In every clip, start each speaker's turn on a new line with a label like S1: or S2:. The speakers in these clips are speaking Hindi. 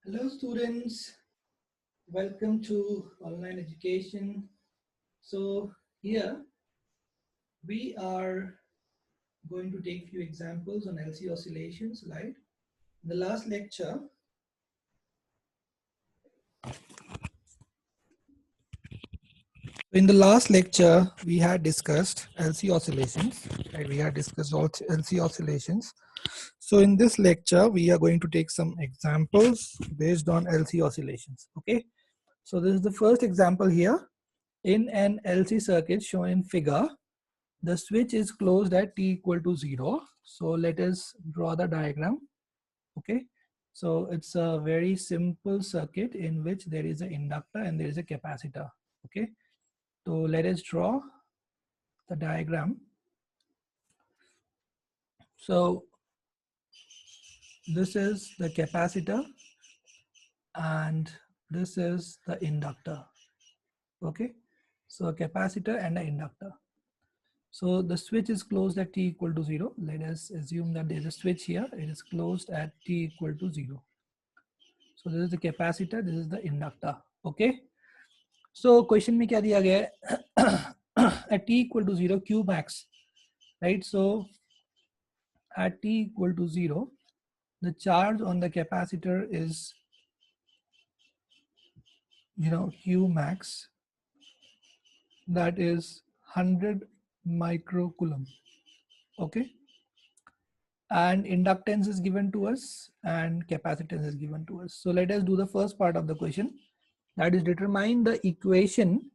S1: Hello students, welcome to online education. So here we are going to take few examples on LC oscillations, right? In the last lecture, we had discussed LC oscillations, right? We had discussed all LC oscillations. So in this lecture, we are going to take some examples based on LC oscillations, okay? So this is the first example here. In an LC circuit shown in figure, the switch is closed at t equal to 0. So let us draw the diagram. Okay. So it's a very simple circuit in which there is an inductor and there is a capacitor. Okay. So let us draw the diagram. So this is the capacitor and this is the inductor. Okay. So a capacitor and an inductor. So the switch is closed at t equal to 0. Let us assume that there is a switch here. It is closed at t equal to 0. So this is the capacitor, this is the inductor. Okay. So question में क्या दिया गया है at t equal to 0 q max, right? So at t equal to 0, the charge on the capacitor is q max, that is 100 microcoulomb. Okay, and inductance is given to us and capacitance is given to us. So let us do the first part of the question, that is determine the equation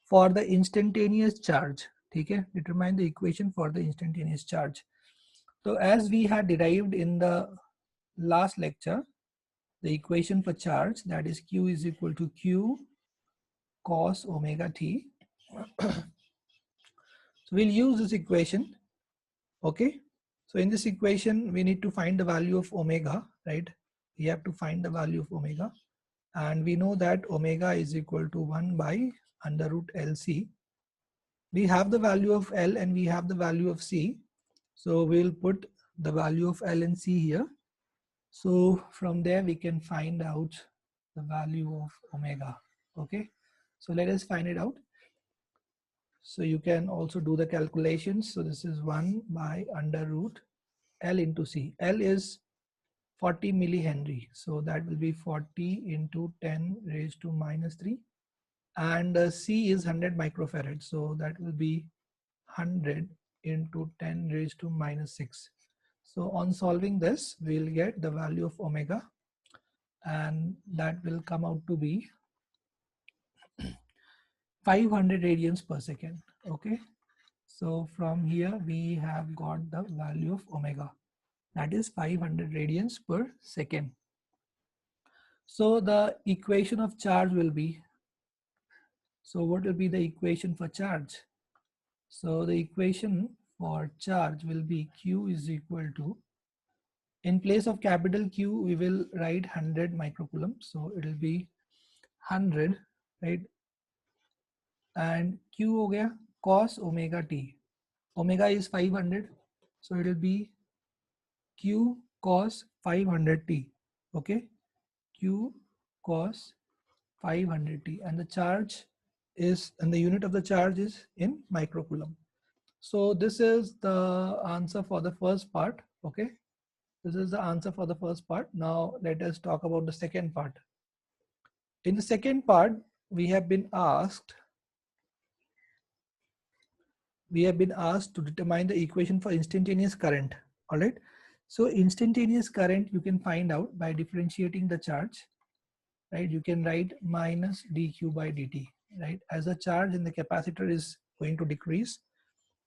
S1: for the instantaneous charge. Okay, determine the equation for the instantaneous charge. So as we had derived in the last lecture, the equation for charge, that is q is equal to q cos omega t. So we'll use this equation. Okay, so in this equation we need to find the value of omega, right? We have to find the value of omega, and we know that omega is equal to 1 by under root LC. We have the value of L and we have the value of C. So we'll put the value of L and C here. So from there we can find out the value of omega. Okay, so let us find it out. So you can also do the calculations. So this is 1 by under root L into C. L is 40 millihenry. So that will be 40 into 10 raised to minus 3. And C is 100 microfarad. So that will be 100 into 10 raised to minus 6. So on solving this, we'll get the value of omega, and that will come out to be 500 radians per second. Okay, so from here we have got the value of omega, that is 500 radians per second. So the equation of charge will be, so what will be the equation for charge? So the equation for charge will be q is equal to, in place of capital Q we will write 100 microcoulomb. So it will be 100, right? And q हो गया cos omega t. Omega is 500, so it will be q cos 500 t. Okay, q cos 500 t, and the charge is, and the unit of the charge is in microcoulomb. So this is the answer for the first part. Okay, this is the answer for the first part. Now let us talk about the second part. In the second part, we have been asked to determine the equation for instantaneous current. All right. So instantaneous current you can find out by differentiating the charge, right? You can write minus dq by dt, right? As the charge in the capacitor is going to decrease,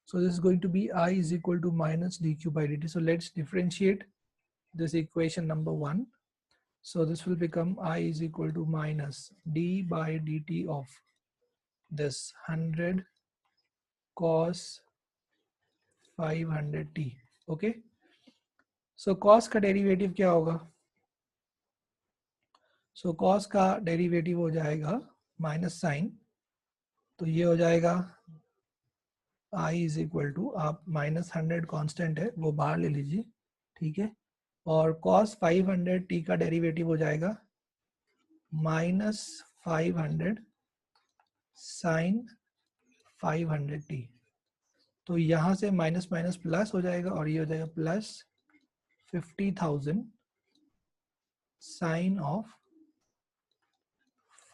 S1: so this is going to be I is equal to minus dq by dt. So let's differentiate this equation number 1. So this will become I is equal to minus d by dt of this 100 cos 500 t. Okay, so cos का डेरिवेटिव क्या होगा? सो cos का डेरिवेटिव हो जाएगा माइनस साइन, तो ये हो जाएगा I इज इक्वल टू, आप माइनस 100 कॉन्स्टेंट है वो बाहर ले लीजिए, ठीक है, और cos 500 t का डेरिवेटिव हो जाएगा माइनस 500 साइन 500t। तो यहाँ से माइनस माइनस प्लस हो जाएगा और ये हो जाएगा plus 50,000 sign off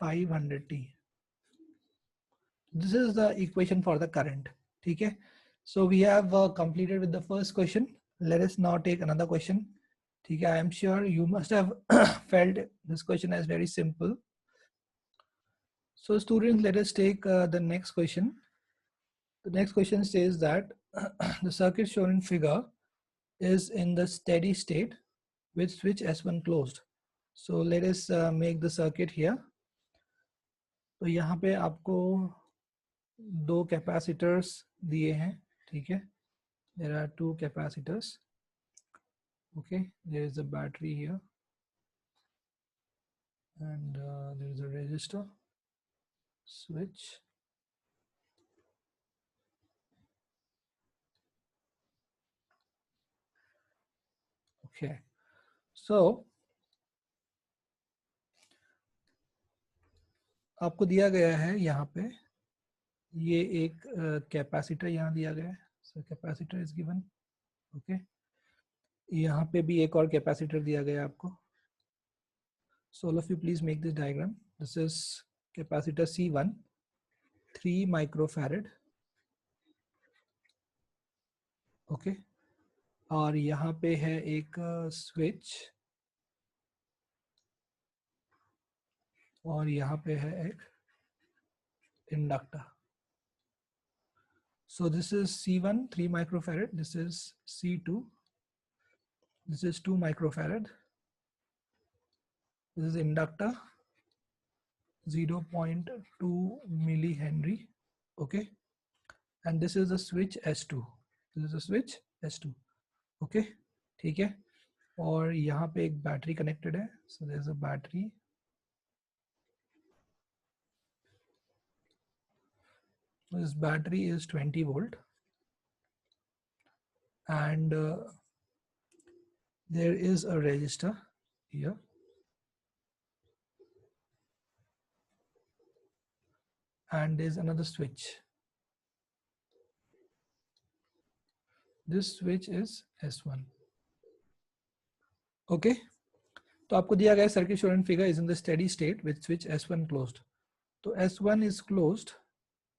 S1: 500t। This is the equation for the current. ठीक है, so we have completed with the first question. Let us now take another question. ठीक है, I am sure you must have felt this question as very simple. So students, let us take the next question. The next question says that the circuit shown in figure is in the steady state with switch S1 closed. So let us make the circuit here. तो यहाँ पे आपको दो कैपेसिटर्स दिए हैं, ठीक है. There are two capacitors. Okay, there is a battery here, and there is a resistor, switch. Okay, so आपको दिया गया है यहाँ पे ये एक कैपेसिटर यहाँ दिया गया है. So capacitor is given. Okay, यहाँ पे भी एक और कैपेसिटर दिया गया है आपको. So all of you please make this diagram. This is capacitor C1, 3 microfarad. Okay, और यहाँ पे है एक स्विच और यहाँ पे है एक inductor. So this is C1 3 microfarad, this is C2, this is 2 microfarad, this is inductor 0.2 millihenry. Okay, and this is the switch S2, this is the switch S2. Okay, ठीक है, और यहाँ पे एक बैटरी कनेक्टेड है. So there is a battery. This battery is 20 volt, and there is a resistor here, and there is another switch. This switch is S1. Okay, तो आपको दिया गया circuit shown in figure is in the steady state with switch S1 closed. तो S1 is closed,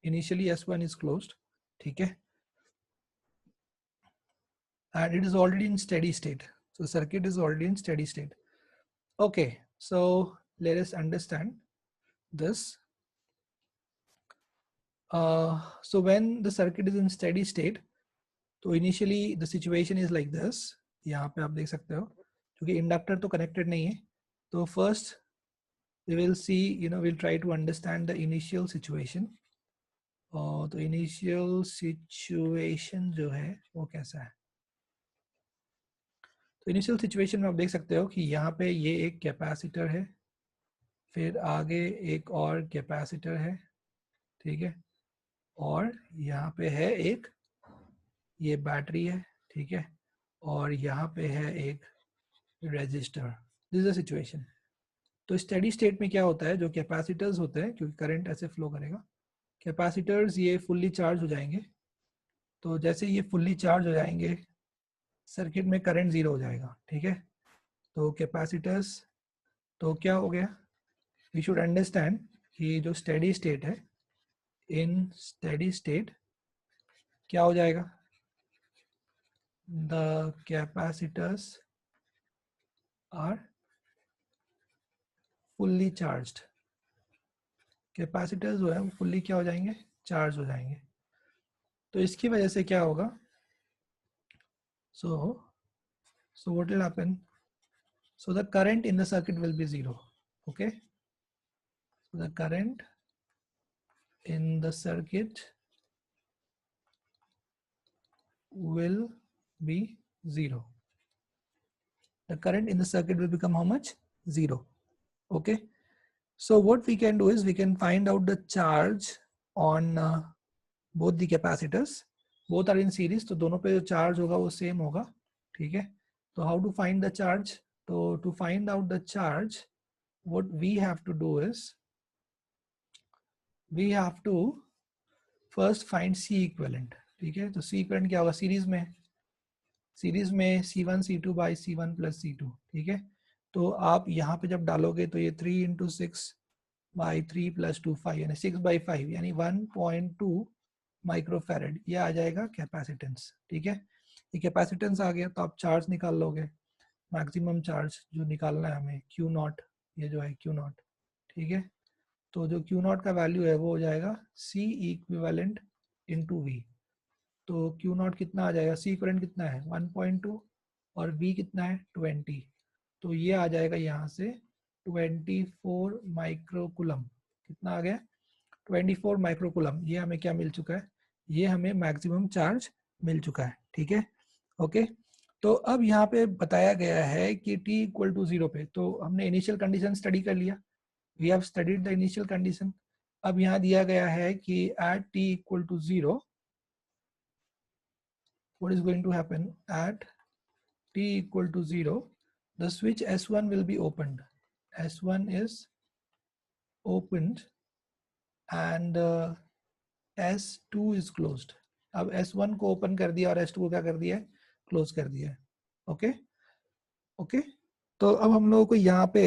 S1: initially S1 is closed, ठीक है, and it is already in steady state. So circuit is already in steady state. Okay, so let us understand this. So when the circuit is in steady state, तो initially the situation is like this. यहाँ पे आप देख सकते हो, क्योंकि इंडक्टर तो कनेक्टेड नहीं है, तो first we will see, we'll try to understand the initial situation. तो initial situation जो है वो कैसा है. तो इनिशियल सिचुएशन में आप देख सकते हो कि यहाँ पे ये एक कैपेसिटर है, फिर आगे एक और कैपेसिटर है, ठीक है, और यहाँ पे है एक ये बैटरी है, ठीक है, और यहाँ पे है एक resistor. This is the situation. तो स्टेडी स्टेट में क्या होता है, जो कैपेसिटर्स होते हैं, क्योंकि करंट ऐसे फ्लो करेगा, कैपेसिटर्स ये फुल्ली चार्ज हो जाएंगे. तो जैसे ये फुल्ली चार्ज हो जाएंगे, सर्किट में करंट जीरो हो जाएगा, ठीक है. तो कैपेसिटर्स, तो क्या हो गया, वी शुड अंडरस्टैंड कि जो स्टेडी स्टेट है, इन स्टेडी स्टेट क्या हो जाएगा, the capacitors are fully charged. Capacitors जो है वो फुल्ली क्या हो जाएंगे, चार्ज हो जाएंगे. तो इसकी वजह से क्या होगा, so what will happen, so the current in the circuit will be zero. Okay, so the current in the circuit will be zero. The current in the circuit will become how much, zero. Okay, so what we can do is we can find out the charge on both the capacitors. Both are in series, तो दोनों पे जो चार्ज होगा वो सेम होगा, ठीक है. तो how to find the charge, तो to find out the charge what we have to do is we have to first find C equivalent. ठीक है, तो C equivalent क्या होगा, सीरीज में, सीरीज में C1 C2 by C1 plus C2. ठीक है, तो आप यहाँ पे जब डालोगे तो ये 3 इंटू 6 बाई 3 प्लस 2 5 यानी 6 बाई 5 यानी 1.2 माइक्रोफेरेड ये आ जाएगा कैपेसिटेंस. ठीक है, ये कैपेसिटेंस आ गया तो आप चार्ज निकाल लोगे, मैक्सिमम चार्ज जो निकालना है हमें Q नॉट, ये जो है Q नॉट. ठीक है, तो जो Q नॉट का वैल्यू है वो हो जाएगा C इक्विवेलेंट इंटू V. तो Q नॉट कितना आ जाएगा, C इक्विवेलेंट कितना है 1.2 और V कितना है 20. तो ये आ जाएगा यहाँ से 24 माइक्रोकुलम. कितना आ गया 24 माइक्रोकुलम. ये हमें क्या मिल चुका है, ये हमें मैक्सिमम चार्ज मिल चुका है. ठीक है, ओके. तो अब यहाँ पे बताया गया है कि t इक्वल टू 0 पे, तो हमने इनिशियल कंडीशन स्टडी कर लिया, we have studied the initial condition. अब यहाँ दिया गया है कि at t equal to 0 what is going to happen at t equal to 0 the switch S1 will be opened. S1 is opened and S2 is closed. अब S1 को ओपन कर दिया और S2 को क्या कर दिया है, क्लोज कर दिया है. ओके ओके, तो अब हम लोगों को यहाँ पे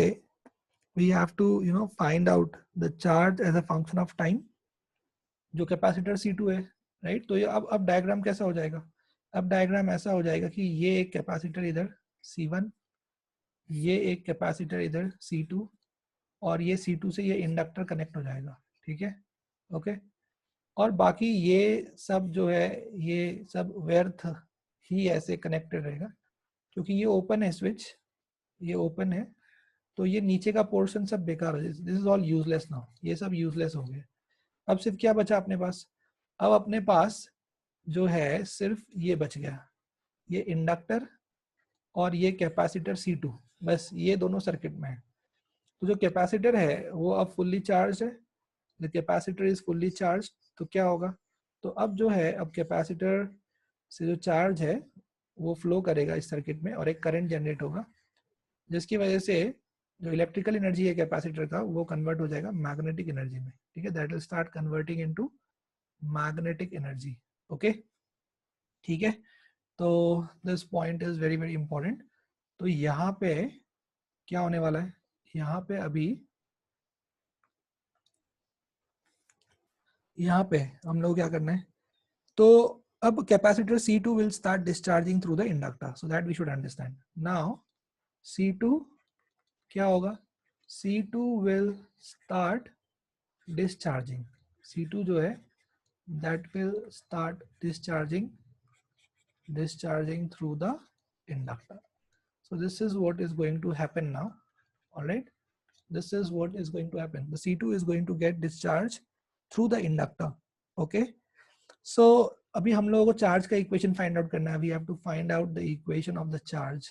S1: we have to find out the charge as a function of time जो कैपेसिटर C2 है, राइट. तो ये अब डायग्राम कैसा हो जाएगा, अब डायग्राम ऐसा हो जाएगा कि ये एक कैपेसिटर इधर C1, ये एक कैपेसिटर इधर C2 और ये C2 से ये इंडक्टर कनेक्ट हो जाएगा. ठीक है, ओके. और बाकी ये सब जो है ये सब व्यर्थ ही ऐसे कनेक्टेड रहेगा क्योंकि ये ओपन है स्विच, ये ओपन है, तो ये नीचे का पोर्शन सब बेकार हो जाए. This is all useless now, ये सब यूजलेस हो गए. अब सिर्फ क्या बचा अपने पास, अब अपने पास जो है सिर्फ ये बच गया, ये इंडक्टर और ये कैपेसिटर C2, बस ये दोनों सर्किट में है. तो जो कैपेसिटर है वो अब फुल्ली चार्ज है, the capacitor is fully charge. तो क्या होगा, तो अब जो है अब कैपेसिटर से जो चार्ज है वो फ्लो करेगा इस सर्किट में और एक करंट जनरेट होगा जिसकी वजह से जो इलेक्ट्रिकल एनर्जी है कैपेसिटर का वो कन्वर्ट हो जाएगा मैग्नेटिक एनर्जी में. ठीक है, that will start converting into magnetic energy. Okay, ठीक है. तो this point is very very important. तो यहाँ पे क्या होने वाला है, यहाँ पे अभी यहाँ पे हम लोग क्या करना है, तो अब capacitor C2 will start discharging through the inductor, so that we should understand. Now C2 क्या होगा, C2 will start discharging, C2 जो है that will start discharging through the inductor. So this is what is going to happen now. All right, this is what is going to happen. The C2 is going to get discharged through the inductor. Okay, so अभी हम लोगों को चार्ज का इक्वेशन फाइंड आउट करना है. We have to find out the equation of the charge.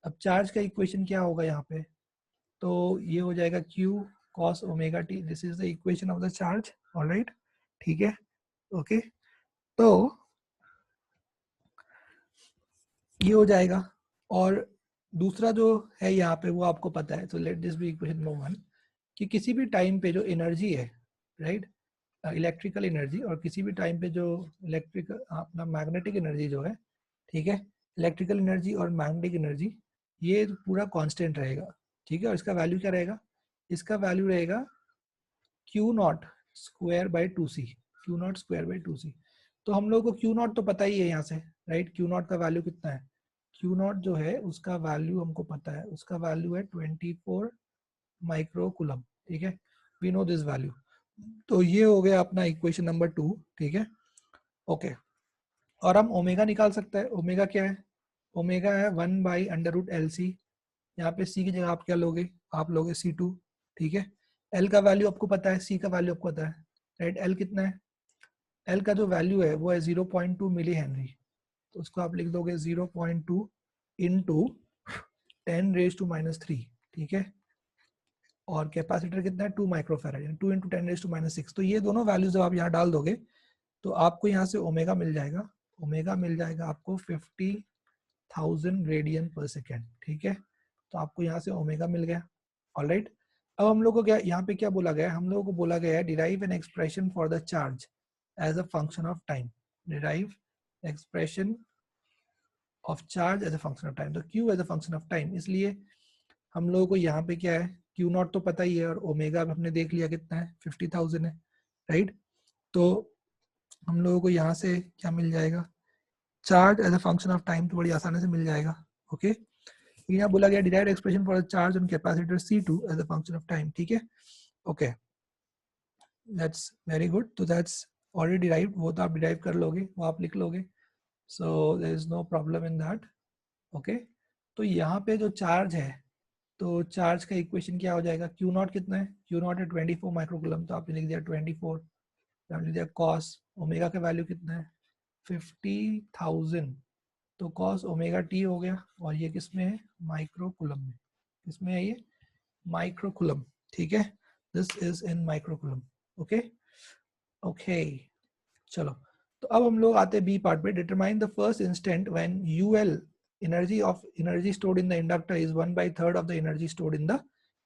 S1: अब चार्ज का इक्वेशन क्या होगा यहाँ पे, तो ये हो जाएगा Q cos omega t. This is the equation of the charge. Alright, ठीक है, ओके. तो ये हो जाएगा और दूसरा जो है यहाँ पे वो आपको पता है. तो let this be equation number 1 कि किसी भी टाइम पे जो एनर्जी है, राइट, इलेक्ट्रिकल एनर्जी और किसी भी टाइम पे जो इलेक्ट्रिकल अपना मैग्नेटिक एनर्जी जो है, ठीक है, इलेक्ट्रिकल एनर्जी और मैग्नेटिक एनर्जी ये पूरा कांस्टेंट रहेगा. ठीक है, और इसका वैल्यू क्या रहेगा, इसका वैल्यू रहेगा Q not square by 2C, Q not square by 2C. तो हम लोग को Q नॉट तो पता ही है यहाँ से, राइट. Q नॉट का वैल्यू कितना है, Q नॉट जो है उसका वैल्यू हमको पता है, उसका वैल्यू है 24 माइक्रोकुलम. ठीक है, वी नो दिस वैल्यू. तो ये हो गया अपना इक्वेशन नंबर 2. ठीक है, ओके. और हम ओमेगा निकाल सकते हैं. ओमेगा क्या है, ओमेगा है 1 बाई अंडर रूट LC. यहाँ पे C की जगह आप क्या लोगे, आप लोगे C2. ठीक है, L का वैल्यू आपको पता है, C का वैल्यू आपको पता है, राइट. L कितना है, L का जो वैल्यू है वो है 0.2 मिली हेनरी. तो उसको आप लिख दोगे 0.2 इंटू 10⁻⁻3. ठीक है, और कैपेसिटर कितना है 2 माइक्रोफेरेड यानी 2 इंटू 10⁻⁻6. तो ये दोनों वैल्यूज जब आप यहाँ डाल दोगे तो आपको यहाँ से ओमेगा मिल जाएगा. ओमेगा मिल जाएगा आपको 50,000 रेडियन पर सेकेंड. ठीक है, तो आपको यहाँ से ओमेगा मिल गया. ऑलराइट, अब हम लोग को क्या यहाँ पे क्या बोला गया है, हम लोगों को बोला गया है derive an expression for the charge as a function of time, derive expression of charge as a function of time. तो Q as a function of time, इसलिए हम लोगों को यहाँ पे क्या है, क्यू नॉट तो पता ही है और ओमेगा हमने देख लिया कितना है, 50,000 है, राइट। तो हम लोगों को यहाँ से क्या मिल जाएगा, charge as a function of time तो बड़ी आसानी से मिल जाएगा। ओके, यहाँ बोला गया derive expression for charge on capacitor C2 as a function of time, ठीक है। Okay, that's very good. तो दैट्स ऑलरेडी डिराइव्ड, वो तो आप डिराइव कर लोगे, वो आप लिख लोगे, so there is no problem in that. Okay, तो यहाँ पे जो चार्ज है, तो चार्ज का इक्वेशन क्या हो जाएगा, क्यू नॉट कितना है, क्यू नॉट है 24 माइक्रोकूलम, तो आपने लिख दिया 24, आपने लिख दिया कॉस ओमेगा का वैल्यू कितना है 50,000, तो कॉस ओमेगा टी हो गया, और ये किस में है, माइक्रोकूलम में, किसमें है ये, माइक्रोकूलम, ठीक है, this is in microcoulomb. Okay okay, चलो, तो अब हम लोग आते हैं बी पार्ट पे, determine the first instant when UL energy stored in the inductor is 1/3 of the energy stored in the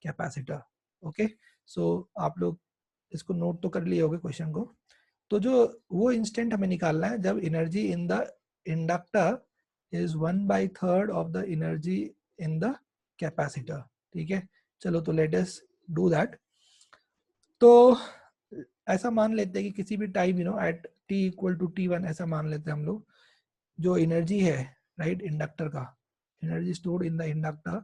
S1: capacitor। Okay, so आप लोग इसको नोट तो कर लिए होगे क्वेश्चन को। तो जो वो इंस्टेंट हमें निकालना है जब energy in the inductor is 1/3 of the energy in the capacitor, ठीक है। चलो, तो लेट अस डू दैट। तो ऐसा मान लेते हैं कि किसी भी time at t equal to t1, ऐसा मान लेते हैं हम लोग, जो एनर्जी है, राइट, इंडक्टर का energy stored in the inductor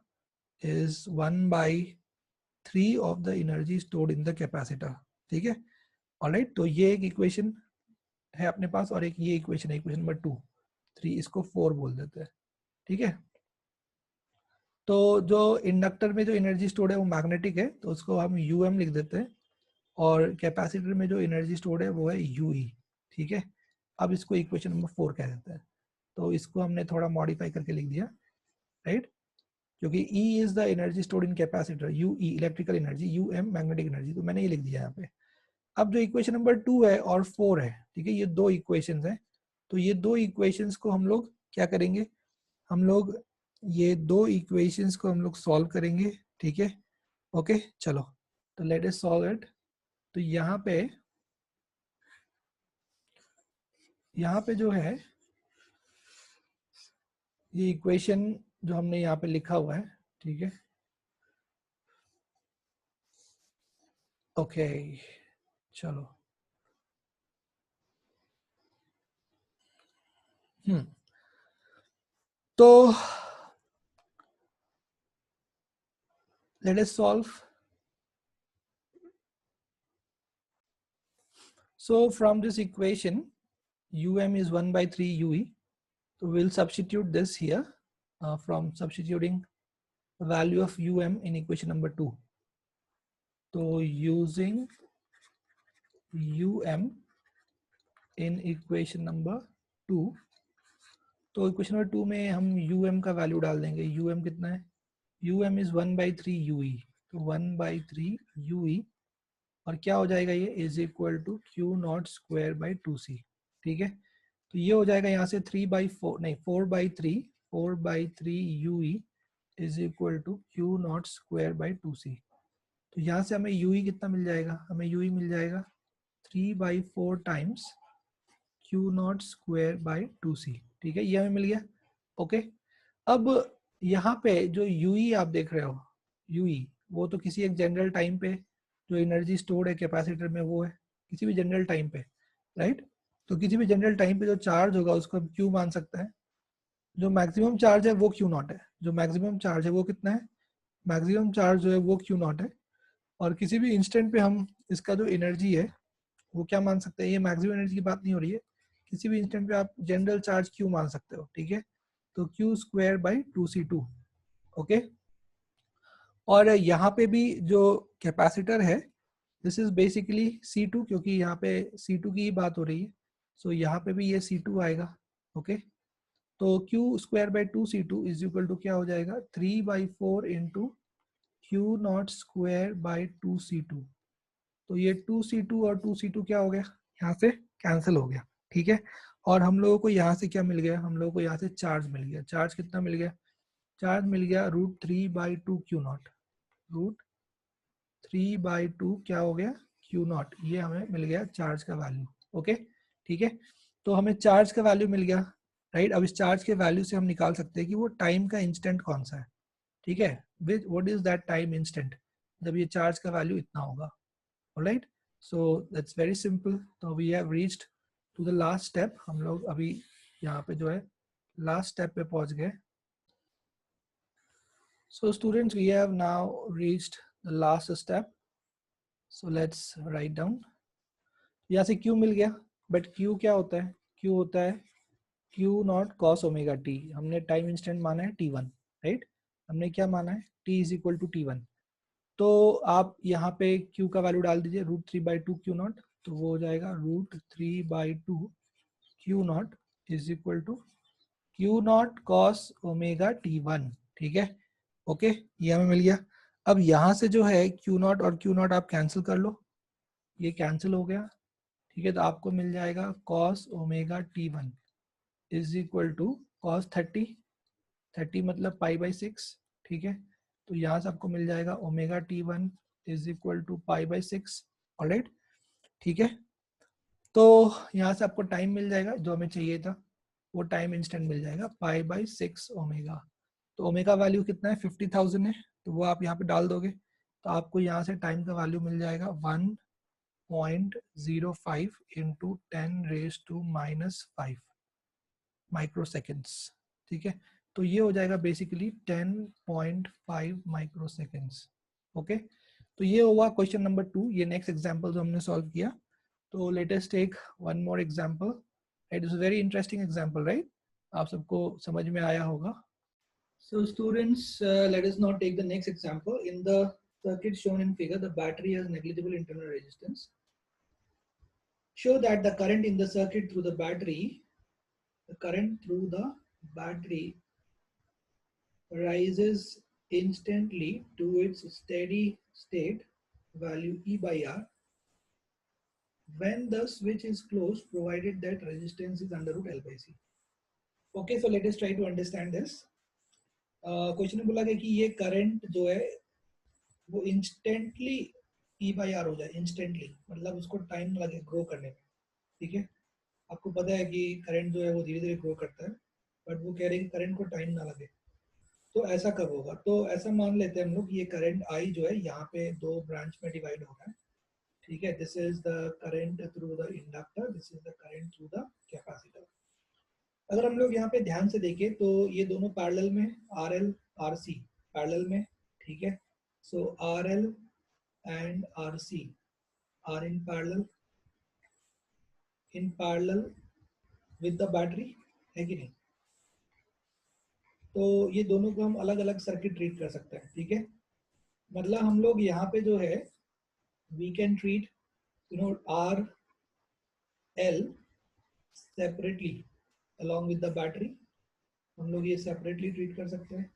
S1: is 1/3 of the energy stored in the capacitor, ठीक है। ऑलराइट, तो ये एक इक्वेशन है अपने पास, और एक ये इक्वेशन है, इक्वेशन नंबर 2, 3, इसको 4 बोल देते हैं, ठीक है। तो जो इंडक्टर में जो एनर्जी स्टोर्ड है वो मैग्नेटिक है, तो उसको हम यूएम लिख देते हैं, और कैपेसिटर में जो एनर्जी स्टोर्ड है वो है यूई, ठीक है। अब इसको इक्वेशन नंबर 4 कह देते हैं, तो इसको हमने थोड़ा मॉडिफाई करके लिख दिया, राइट, क्योंकि E is the energy stored in capacitor, U E electrical energy, U M magnetic energy, तो मैंने ये लिख दिया यहाँ पे। अब जो इक्वेशन नंबर 2 है और 4 है, ठीक है, ये दो इक्वेशंस हैं, तो ये दो इक्वेशंस को हम लोग क्या करेंगे, हम लोग ये दो इक्वेशंस को हम लोग सॉल्व करेंगे, ठीक है। ओके, चलो, तो लेट अस सॉल्व इट। तो यहाँ पे जो है ये इक्वेशन जो हमने यहाँ पे लिखा हुआ है, ठीक है। ओके, चलो, तो let us solve। So from this equation um is 1/3 ue, so we'll substitute this here, from substituting the value of um in equation number 2, so using um in equation number 2, तो इक्वेशन नंबर 2 में हम um का वैल्यू डाल देंगे, um कितना है, um is 1/3 ue, तो 1/3 ue, और क्या हो जाएगा, ये is equal to Q naught square by 2c, ठीक है। तो ये हो जाएगा यहाँ से 3/4 नहीं 4/3 ue is equal to Q naught square by 2c। तो यहाँ से हमें ue कितना मिल जाएगा, हमें ue मिल जाएगा 3/4 times Q naught square by 2c, ठीक है, ये हमें मिल गया। ओके, अब यहाँ पे जो ue आप देख रहे हो, ue वो तो किसी एक जनरल टाइम पे जो एनर्जी स्टोर्ड है कैपेसिटर में वो है, किसी भी जनरल टाइम पे, राइट। तो किसी भी जनरल टाइम पे जो चार्ज होगा उसको हम क्यू मान सकते हैं, जो मैक्सिमम चार्ज है वो क्यू नॉट है, जो मैक्सिमम चार्ज है वो कितना है, मैक्सिमम चार्ज जो है वो क्यू नॉट है, और किसी भी इंस्टेंट पे हम इसका जो एनर्जी है वो क्या मान सकते हैं, ये मैक्सिमम एनर्जी की बात नहीं हो रही है, किसी भी इंस्टेंट पे आप जनरल चार्ज क्यू मान सकते हो, ठीक है। तो Q square by 2c2, okay. और यहाँ पे भी जो कैपेसिटर है दिस इज बेसिकली C2, क्योंकि यहाँ पे C2 की ही बात हो रही है, सो यहाँ पे भी ये C2 आएगा, ओके। तो Q square by 2c2 is equal to क्या हो जाएगा 3/4 into Q naught square by 2c2, तो ये 2c2 और 2c2 क्या हो गया, यहाँ से कैंसिल हो गया, ठीक है। और हम लोगों को यहाँ से क्या मिल गया, हम लोगों को यहाँ से चार्ज मिल गया, चार्ज कितना मिल गया, चार्ज मिल गया √3/2 क्यू नॉट, 3/2 क्या हो गया, क्यू नॉट, ये हमें मिल गया चार्ज का वैल्यू। ओके, ठीक है, तो हमें चार्ज का वैल्यू मिल गया, राइट। अब इस चार्ज के वैल्यू से हम निकाल सकते हैं कि वो टाइम का इंस्टेंट कौन सा है, ठीक है, with what is that time instant, जब ये चार्ज का वैल्यू इतना होगा। Alright, so that's very simple. तो we have reached to the last step, हम लोग अभी यहाँ पे जो है लास्ट स्टेप पे पहुंच गए। So students, we have now reached the last step. So let's write down. यहाँ से Q मिल गया, बट Q क्या होता है, Q होता है Q naught cos omega T. हमने टाइम इंस्टेंट माना है T1, राइट, हमने क्या माना है, T is equal to T1। तो आप यहाँ पे Q का वैल्यू डाल दीजिए, √3/2 Q नॉट, तो वो हो जाएगा √3/2 Q naught is equal to Q naught cos omega T1, ठीक है। ओके, ये हमें मिल गया। अब यहाँ से जो है Q नॉट और Q नॉट आप कैंसिल कर लो, ये कैंसिल हो गया, ठीक है, तो आपको मिल जाएगा cos omega T1 is equal to cos 30 मतलब π/6, ठीक है। तो यहाँ से आपको मिल जाएगा omega T1 is equal to π/6। Alright, ठीक है, तो यहाँ से आपको टाइम मिल जाएगा जो हमें चाहिए था, वो टाइम इंस्टेंट मिल जाएगा π/6 ओमेगा। तो ओमेगा वैल्यू कितना है, 50,000 है, तो वो आप यहाँ पे डाल दोगे, तो आपको यहाँ से टाइम का वैल्यू मिल जाएगा 1.05 इंटू 10⁻⁻5 माइक्रोसेकेंड्स, ठीक है। तो ये हो जाएगा बेसिकली 10.5 माइक्रोसेकेंड्स। ओके, तो ये हुआ क्वेश्चन नंबर 2, ये नेक्स्ट एग्जाम्पल जो हमने सॉल्व किया। तो let us take one more example. It is very interesting example, right, आप सबको समझ में आया होगा। So students, let us now take the next example. In the circuit shown in figure, the battery has negligible internal resistance. Show that the current in the circuit through the battery, rises instantly to its steady state value E/R when the switch is closed, provided that resistance is under root L/C. Okay, so let us try to understand this. Question में बोला गया कि ये करंट जो है वो इंस्टेंटली E/R हो जाए, इंस्टेंटली मतलब उसको टाइम लगे ग्रो करने में, ठीक है। आपको पता है कि करंट जो है वो धीरे धीरे ग्रो करता है, बट वो कह रहे हैं कि करंट को टाइम ना लगे, तो ऐसा कब होगा। तो ऐसा मान लेते हैं हम लोग, ये करंट आई जो है यहाँ पे दो ब्रांच में डिवाइड हो रहा है, ठीक है। This is the current through the inductor, this is the current through the capacitor. अगर हम लोग यहाँ पे ध्यान से देखें तो ये दोनों पैरेलल में, RL RC पैरेलल में, ठीक है। सो RL and RC are in parallel with the battery, है कि नहीं। तो ये दोनों को हम अलग अलग सर्किट ट्रीट कर सकते हैं, ठीक है। मतलब हम लोग यहाँ पे जो है we can treat RL separately along with the battery, हम लोग ये सेपरेटली ट्रीट कर सकते हैं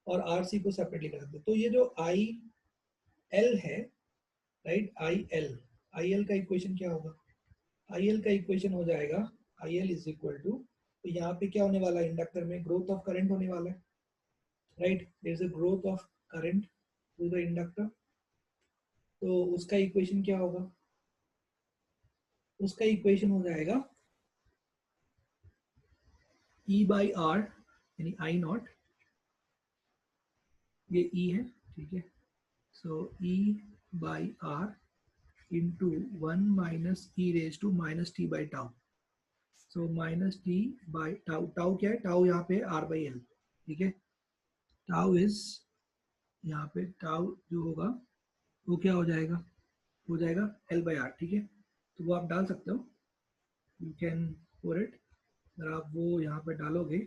S1: और RC को सेपरेटली कर सकते हैं। तो ये जो IL है, राइट, IL का इक्वेशन क्या होगा, IL का इक्वेशन हो जाएगा IL इज इक्वल टू, तो यहाँ पे क्या होने वाला है, इंडक्टर में ग्रोथ ऑफ करंट होने वाला है, right, there is a growth of current through the inductor. तो उसका इक्वेशन क्या होगा, उसका इक्वेशन हो जाएगा E/R यानी I नॉट, ये E है, ठीक है। सो E/R इंटू 1 माइनस e⁻⁻t/टाउ। सो माइनस t/टाउ, टाउ क्या है, टाउ यहाँ पे R/L, ठीक है। टाउ इज यहाँ पे टाउ जो होगा वो क्या हो जाएगा, हो जाएगा L/R, ठीक है। तो वो आप डाल सकते हो, यू कैन फोर इट। अगर आप वो यहाँ पे डालोगे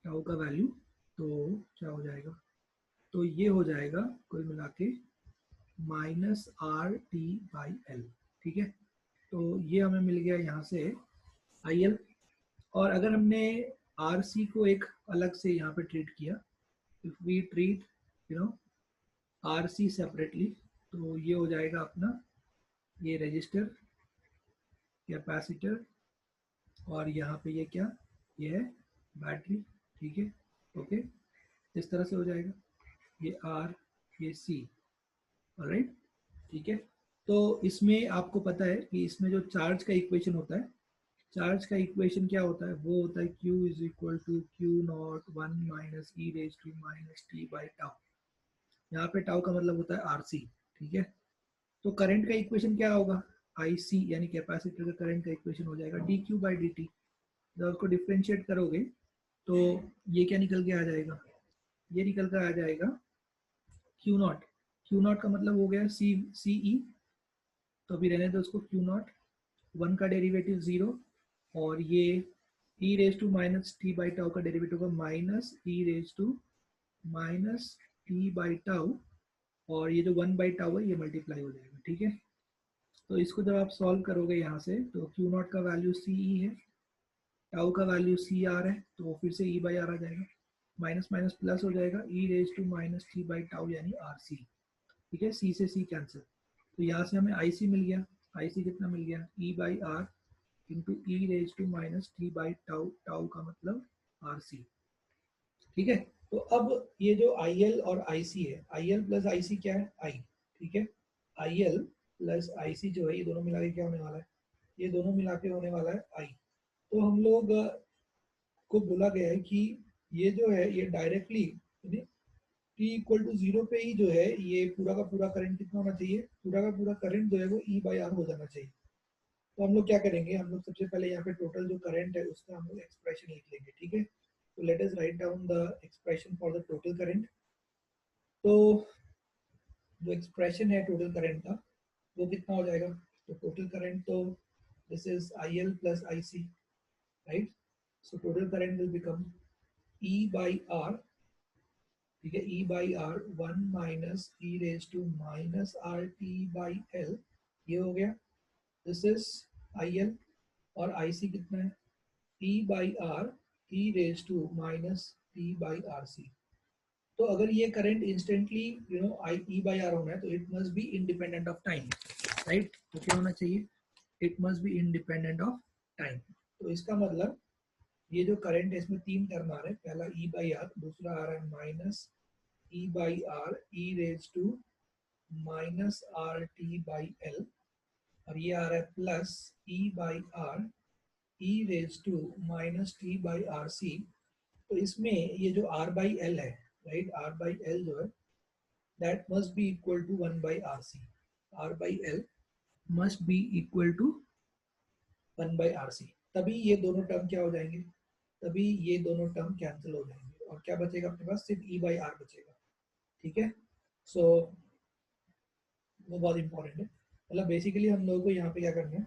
S1: टाउ का वैल्यू तो क्या हो जाएगा, तो ये हो जाएगा कुल मिला के -RT/L, ठीक है। तो ये हमें मिल गया यहाँ से IL। और अगर हमने RC को एक अलग से यहाँ पे ट्रीट किया, if we treat RC separately, तो ये हो जाएगा अपना ये रजिस्टर, कैपेसिटर, और यहाँ पे ये क्या, ये है बैटरी, ठीक है। ओके, इस तरह से हो जाएगा, ये R, ये C, ऑलराइट, ठीक है। तो इसमें आपको पता है कि इसमें जो चार्ज का इक्वेशन होता है, चार्ज का इक्वेशन क्या होता है, वो होता है Q is equal to Q naught one minus E raise to minus T by tau. यहाँ पे टाउ का मतलब होता है आरसी, ठीक है। तो करंट का इक्वेशन क्या होगा, आई सी, यानी कैपेसिटर का करंट का इक्वेशन हो जाएगा D Q by D T. जब उसको डिफ्रेंशिएट करोगे तो ये क्या निकल के आ जाएगा, ये निकल कर आ जाएगा क्यू नॉट। क्यू नॉट का मतलब हो गया सी सी ई, तो अभी रहने दो उसको, क्यू नॉट, वन का डेरिवेटिव जीरो, और ये E raise to minus T by tau का डेरिवेटिव होगा minus E raise to minus T by tau, और ये जो वन बाई टाउ है ये मल्टीप्लाई हो जाएगा, ठीक है। तो इसको जब आप सॉल्व करोगे यहाँ से, तो क्यू नॉट का वैल्यू सी ई है, टाउ का वैल्यू सी आर है, तो फिर से ई बाई आर आ जाएगा, माइनस माइनस प्लस हो जाएगा, E raise to minus T by tau यानी आर सी, ठीक है। सी से सी कैंसिल, तो यहाँ से हमें आई सी मिल गया। आई सी कितना मिल गया, E by R into E raise to minus T by tau, tau का मतलब आर सी, ठीक है। तो अब ये जो आई एल और आई सी है, आई एल प्लस आई सी क्या है, आई, ठीक है। आई एल प्लस आई सी जो है, ये दोनों मिला के क्या होने वाला है, ये दोनों मिला के होने वाला है आई। तो हम लोग को बोला गया है कि ये जो है ये directly T equal to zero पे ही जो है ये पूरा का पूरा करंट कितना होना चाहिए, पूरा का पूरा करंट जो है वो ई बाई आर हो जाना चाहिए। तो हम लोग क्या करेंगे, हम लोग सबसे पहले यहाँ पे टोटल जो करंट है उसका हम लोग एक्सप्रेशन लिख लेंगे, ठीक है। तो let us write down the expression for the total current. तो जो एक्सप्रेशन है टोटल करंट का वो कितना हो जाएगा, तो टोटल करंट तो this is I L plus I C, right. So total current will become E by R, ठीक है, E by R one minus E raise to minus R T by L, ये हो गया, दिस इज आई एल। और आई सी कितना है, E by R E raise to minus T by R C. तो अगर ये current instantly I E by R होना है तो it must be independent of time, right. तो क्या होना चाहिए, it must be independent of time. तो इसका मतलब ये जो करंट है इसमें तीन टर्म आ रहे हैं, पहला ई बाई आर, दूसरा आ रहा है minus E by R E raise to minus R T by L, और ये आ रहा है plus E by R E raise to minus T by R C. तो इसमें ये जो आर बाई एल है, राइट, आर बाई एल जो है that must be equal to 1 by RC. R by L must be equal to 1 by RC. तभी ये दोनों टर्म क्या हो जाएंगे, तभी ये दोनों टर्म कैंसिल हो जाएंगे, और क्या बचेगा अपने पास, सिर्फ E by R बचेगा, ठीक है। सो वो बहुत इंपॉर्टेंट है, मतलब बेसिकली हम लोगों को यहाँ पे क्या करना है,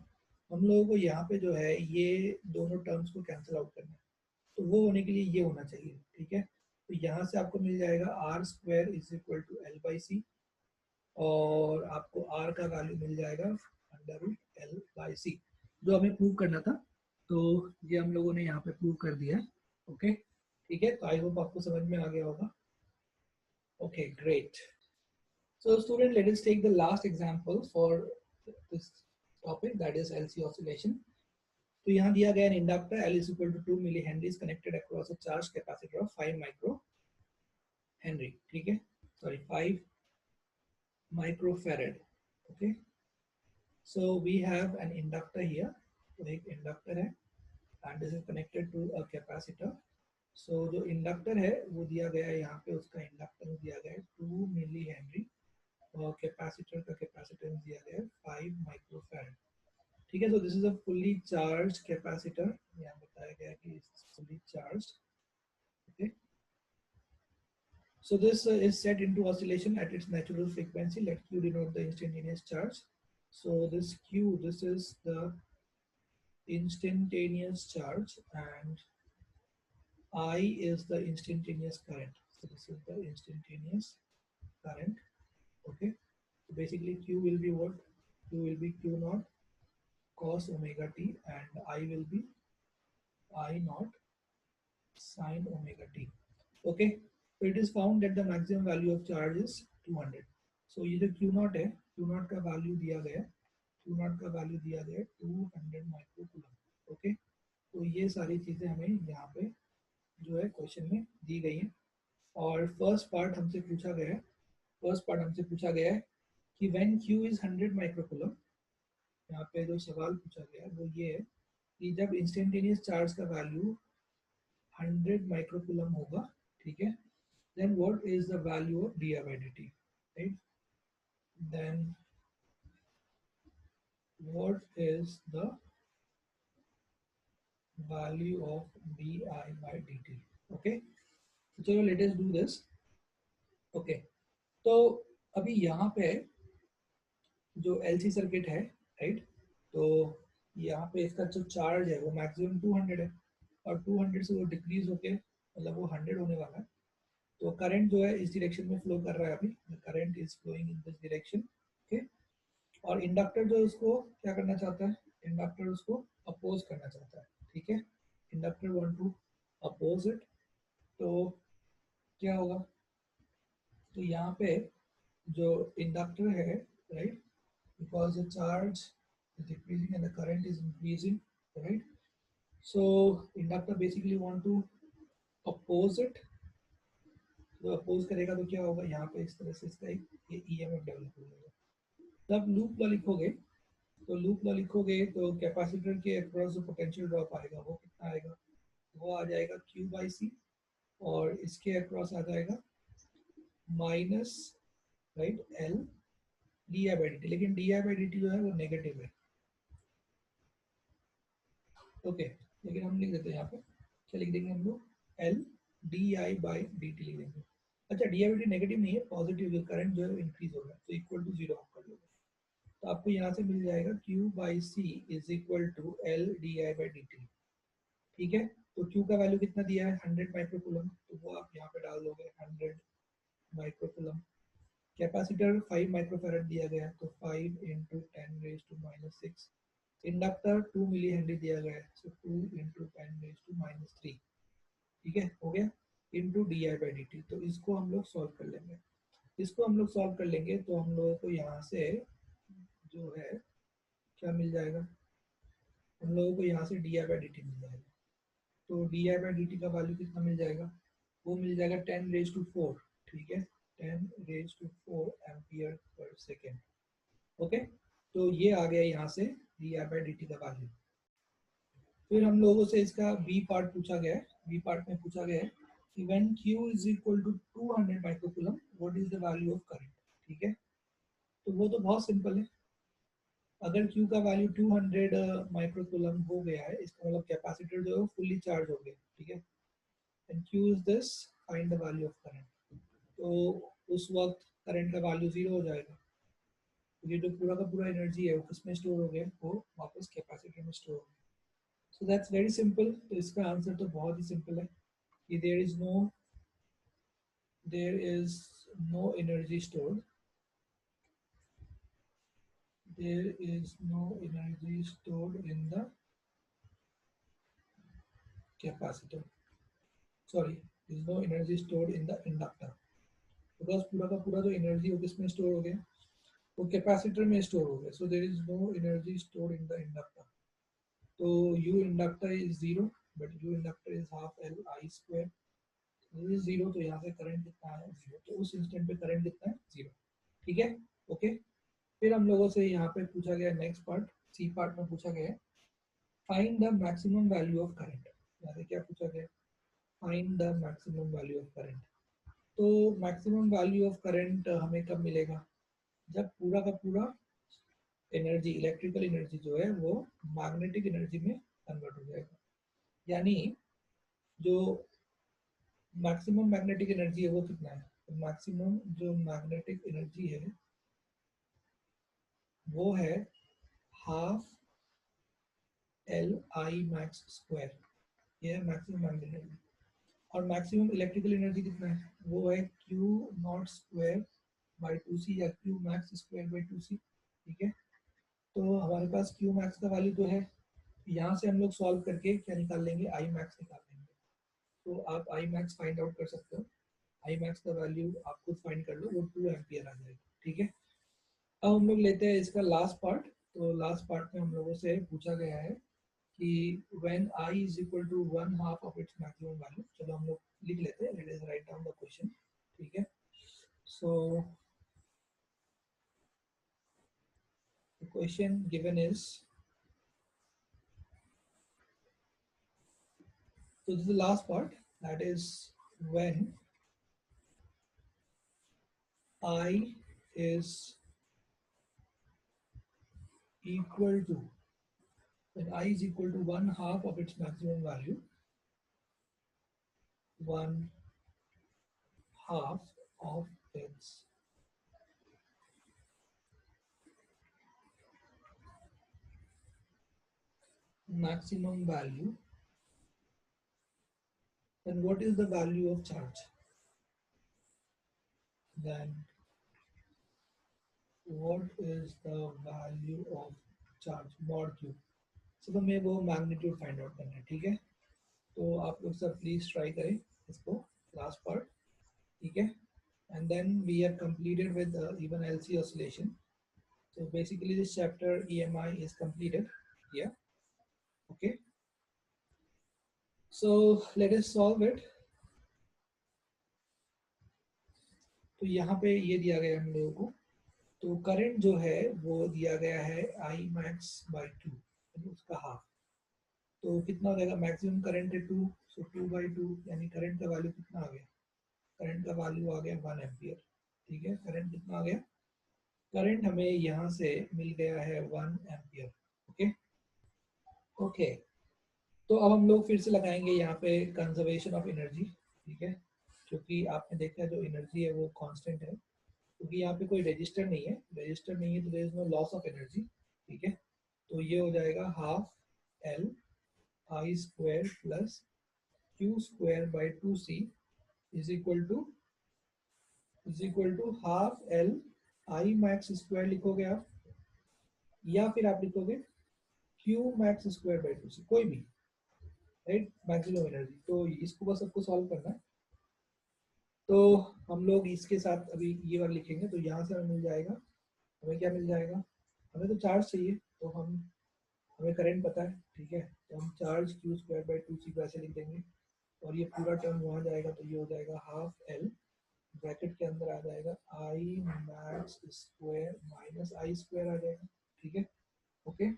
S1: हम लोगों को यहाँ पे जो है ये दोनों टर्म्स को कैंसिल आउट करना है। तो वो होने के लिए ये होना चाहिए, ठीक है। तो यहाँ से आपको मिल जाएगा R square is equal to L by C, और आपको r का वैल्यू मिल जाएगा under root L by C, जो हमें प्रूव करना था। तो ये हम लोगों ने यहाँ पे प्रूव कर दिया है, ओके, ठीक है। तो आई होप आपको समझ में आ गया होगा, okay great. So student, let us take the last example for this topic, that is LC oscillation. तो यहाँ दिया गया inductor L is equal to 2 milli henry is connected across a charged capacitor of 5 micro henry, ठीक है, sorry 5 microfarad, okay. So we have an inductor here, तो एक inductor है, and this is connected to a capacitor. So जो inductor है वो दिया गया है यहाँ पे, उसका inductance दिया गया है 2 मिली हेनरी, और capacitor का capacitance दिया गया है 5 माइक्रोफैरड, ठीक है। So this is a fully charged capacitor, यहाँ बताया गया है कि it's fully charged, okay. So this is set into oscillation at its natural frequency. Let Q denote the instantaneous charge. So this Q, this is the instantaneous charge, and I is the instantaneous current. So this is the instantaneous current, okay. So basically Q will be what, Q will be Q naught cos omega t, and I will be I naught sin omega t, okay. So it is found that the maximum value of charge is 200. So ये जो Q naught है, Q naught का वैल्यू दिया गया है, Q naught का वैल्यू दिया गया है 200 माइक्रो कूलम, ओके। तो ये सारी चीज़ें हमें यहाँ पे जो है क्वेश्चन में दी गई है। और फर्स्ट पार्ट हमसे पूछा गया है, फर्स्ट पार्ट हमसे पूछा गया है कि व्हेन Q इज 100 माइक्रोकूलम, यहाँ पे जो सवाल पूछा गया है वो ये है कि जब इंस्टेंटेनियस चार्ज का वैल्यू 100 माइक्रोकूलम होगा, ठीक है, then what is the value of di by dt, right? Then what is the value of di by dt? Okay, so let us do this. Okay, तो अभी यहाँ पे जो LC सर्किट है, राइट, तो यहाँ पे इसका जो चार्ज है वो मैक्सिमम 200 है, और 200 से वो डिक्रीज होके मतलब वो 100 होने वाला है। तो करंट जो है इस डायरेक्शन में फ्लो कर रहा है, अभी current is flowing in this direction, okay. और इंडक्टर जो उसको क्या करना चाहता है, इंडक्टर उसको अपोज करना चाहता है, ठीक है, inductor want to oppose it. तो क्या होगा, तो यहाँ पे जो इंडक्टर है, right, because the charge is decreasing and the current is increasing, right? So inductor basically want to oppose it. तो अपोज करेगा तो क्या होगा, यहाँ पे इस तरह से इसका एक ये EMF डेवलप हो जाएगा। तब लूप लॉ लिखोगे, तो लूप लॉ लिखोगे तो कैपेसिटर के अक्रॉस जो पोटेंशियल ड्रॉप आएगा वो कितना आएगा, वो आ जाएगा Q बाई सी, और इसके अक्रॉस आ जाएगा minus, right, L D I by D T, लेकिन D I by D T जो है वो नेगेटिव है, ओके। लेकिन हम लिख देते हैं यहाँ पे, क्या लिख देंगे हम लोग, L D I by D T लिख देंगे। अच्छा, D I by D negative नहीं है, पॉजिटिव है, करंट जो है इंक्रीज होगा, तो इक्वल टू जीरो आप कर लोगे, तो आपको यहाँ से मिल जाएगा Q by C is equal to L D I by D T, ठीक है। तो Q का वैल्यू कितना दिया है, 100 माइक्रोकूलम, तो वो आप यहाँ पे डाल दोगे 100 माइक्रोकूलम। कैपेसिटर 5 माइक्रोफैरड दिया गया है, तो 5 into 10 raise to minus 6। Inductor 2 milli henry दिया गया है, so 2 into 10 raise to minus 3, ठीक है, हो गया, into D I by D T. तो इसको हम लोग सॉल्व कर लेंगे, इसको हम लोग सॉल्व कर लेंगे, तो हम लोगों को यहाँ से जो है क्या मिल जाएगा, हम लोगों को यहाँ से D I by D T मिल जाएगा। तो D I by D T का वैल्यू कितना मिल जाएगा, वो मिल जाएगा 10 रेज टू 4, ठीक है, 10 raise to 4 ampere per second, okay. तो ये आ गया यहाँ से D I by D T का वैल्यू। फिर हम लोगों से इसका बी पार्ट पूछा गया है, बी पार्ट में पूछा गया है कि when Q is equal to 200 microcoulomb what is the value of current, ठीक है। तो वो तो बहुत सिंपल है, अगर Q का वैल्यू 200 माइक्रोकूलम हो गया है, इसका मतलब कैपेसिटर जो है फुल्ली चार्ज हो गया, ठीक है, and Q is this, find the value of current. तो उस वक्त करंट का वैल्यू जीरो हो जाएगा, ये जो पूरा का पूरा एनर्जी है वो किसमें स्टोर हो गया, वो वापस कैपेसिटर में स्टोर हो गया। So that's very simple. तो इसका आंसर तो बहुत ही सिंपल है कि there is no energy stored, there is no energy stored in the capacitor, sorry, there is no energy stored in the inductor, because पूरा का पूरा जो एनर्जी वो किसमें स्टोर हो गया, वो कैपेसिटर में स्टोर हो गया। So there is no energy stored in the inductor. तो U inductor is zero, but U inductor is half L I square, this is zero, तो यहाँ से करंट कितना है, जीरो, तो उस इंस्टेंट पे करंट कितना है, जीरो, ठीक है, ओके। फिर हम लोगों से यहाँ पे पूछा गया नेक्स्ट पार्ट, सी पार्ट में पूछा गया है find the maximum value of current. यहाँ से क्या पूछा गया, find the maximum value of current. तो मैक्सिमम वैल्यू ऑफ करंट हमें कब मिलेगा, जब पूरा का पूरा एनर्जी, इलेक्ट्रिकल एनर्जी जो है वो मैग्नेटिक एनर्जी में कन्वर्ट हो जाएगा। यानी जो मैक्सिमम मैग्नेटिक एनर्जी है वो कितना है, तो मैक्सिमम जो मैग्नेटिक एनर्जी है वो है half L I max square, ये है मैक्सिमम मैग्नेटिक एनर्जी। और मैक्सिमम इलेक्ट्रिकल एनर्जी कितना है, वो है Q naught square by two C, या Q max square by two C, ठीक है। तो हमारे पास क्यू मैक्स का वैल्यू तो है, यहाँ से हम लोग सॉल्व करके क्या निकाल लेंगे, आई मैक्स निकाल लेंगे। तो आप आई मैक्स फाइंड आउट कर सकते हो, आई मैक्स का वैल्यू आप खुद फाइंड कर लो, वो 2 एम्पियर आ जाएगा, ठीक है। अब हम लोग लेते हैं इसका लास्ट पार्ट। तो लास्ट पार्ट में हम लोगों से पूछा गया है कि when I is equal to 1/2 of its maximum value, चलो हम लोग लिख लेते हैं, let us write down the question, ठीक है। सो question given is, so this is the last part, that is when I is equal to, when I is equal to 1/2 of its maximum value, 1/2 of its maximum value, then what is the value of charge? Then what is the value of charge mod q? So तो मैं वो मैग्नीट्यूड फाइंड आउट करना है, ठीक है? तो आप लोग सब प्लीज ट्राई करें इसको, लास्ट पार्ट, ठीक है? And then we have completed with even LC oscillation. So basically this chapter EMI is completed here. Okay, so let us solve it. तो यहाँ पे ये दिया गया हम लोगों को, तो करंट जो है वो दिया गया है I max by 2, उसका हाफ, तो कितना हो जाएगा? मैक्सिमम करंट है 2, सो 2/2, यानी करंट का वैल्यू कितना आ गया? करंट का वैल्यू आ गया 1 एम्पियर, ठीक है? करंट कितना आ गया? करंट हमें यहाँ से मिल गया है 1 एम्पियर। ओके ओके, तो अब हम लोग फिर से लगाएंगे यहाँ पे कंजर्वेशन ऑफ एनर्जी, ठीक है? क्योंकि आपने देखा जो एनर्जी है वो कांस्टेंट है, क्योंकि यहाँ पे कोई रजिस्टर नहीं है, रजिस्टर नहीं है तो there is no loss of energy, ठीक है? तो ये हो जाएगा half L I square plus Q square by 2c is equal to half L I max square लिखोगे आप, या फिर आप लिखोगे Q max square by 2c, कोई भी, राइट? मैक्सिमम एनर्जी, तो इसको बस आपको सॉल्व करना है। तो हम लोग इसके साथ अभी ये वाला लिखेंगे, तो यहाँ से हमें मिल जाएगा, हमें क्या मिल जाएगा? हमें तो चार्ज चाहिए, तो हमें करंट पता है, ठीक है? तो हम charge Q square by 2c को ऐसे लिख देंगे, और ये पूरा टर्म वहाँ जाएगा, तो ये हो जाएगा हाफ एल, ब्रैकेट के अंदर आ जाएगा I max square minus I square आ जाएगा, ठीक है? ओके,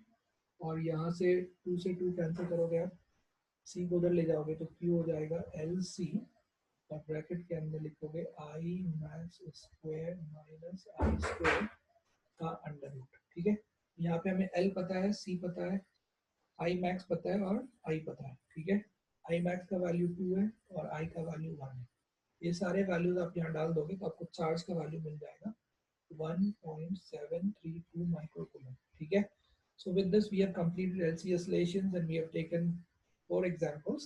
S1: और यहाँ से 2 से 2 कैंसिल करोगे आप, सी को उधर ले जाओगे तो क्यू हो जाएगा एल सी, और ब्रैकेट के अंदर लिखोगे आई max square minus I square का अंडर रूट, ठीक है? यहाँ पे हमें एल पता है, सी पता है, आई मैक्स पता है और आई पता है, ठीक है? आई मैक्स का वैल्यू 2 है और आई का वैल्यू 1 है। ये सारे वैल्यूज आप यहाँ डाल दोगे तो आपको चार्ज का वैल्यू मिल जाएगा 1.732 माइक्रोकूलम, ठीक है? So with this we have completed LC oscillations and we have taken 4 examples.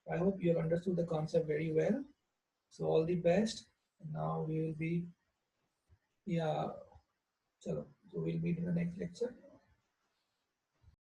S1: I hope you have understood the concept very well. So all the best. Now we will be, yeah, chalo. So we'll meet in the next lecture.